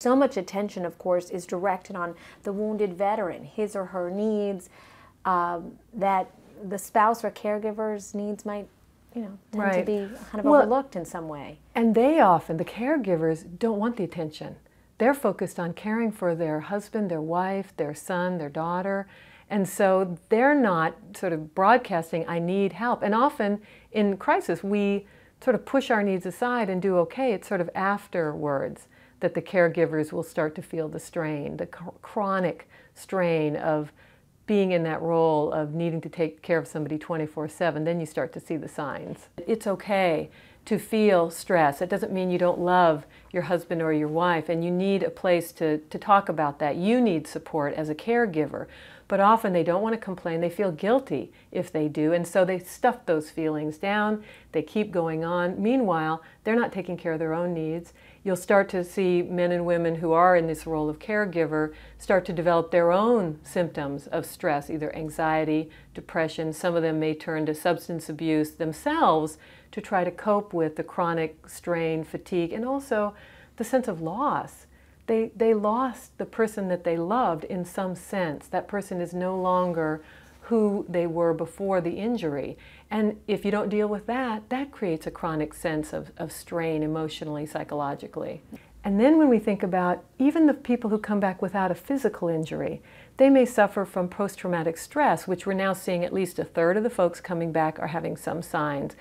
So much attention, of course, is directed on the wounded veteran, his or her needs, that the spouse or caregiver's needs might, tend to be kind of overlooked in some way. And they often, the caregivers, don't want the attention. They're focused on caring for their husband, their wife, their son, their daughter. And so they're not sort of broadcasting, I need help. And often in crisis, we sort of push our needs aside and do okay. It's sort of afterwards that the caregivers will start to feel the strain, the chronic strain of being in that role of needing to take care of somebody 24/7. Then you start to see the signs. It's okay to feel stress. It doesn't mean you don't love your husband or your wife, and you need a place to talk about that. You need support as a caregiver. But often they don't want to complain. They feel guilty if they do, and so they stuff those feelings down. They keep going on. Meanwhile, they're not taking care of their own needs. You'll start to see men and women who are in this role of caregiver start to develop their own symptoms of stress, either anxiety, depression. Some of them may turn to substance abuse themselves to try to cope with the chronic strain, fatigue, and also the sense of loss. They lost the person that they loved in some sense. That person is no longer who they were before the injury. And if you don't deal with that, that creates a chronic sense of strain emotionally, psychologically. And then when we think about even the people who come back without a physical injury, they may suffer from post-traumatic stress, which we're now seeing at least a third of the folks coming back are having some signs.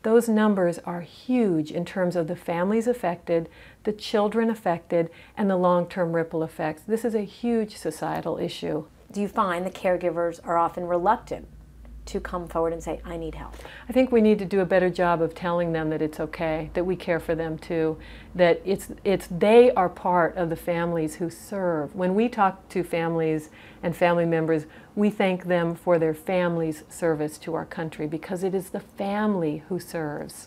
Those numbers are huge in terms of the families affected, the children affected, and the long-term ripple effects. This is a huge societal issue. Do you find the caregivers are often reluctant to come forward and say, I need help? I think we need to do a better job of telling them that it's okay, that we care for them too, that they are part of the families who serve. When we talk to families and family members, we thank them for their family's service to our country because it is the family who serves.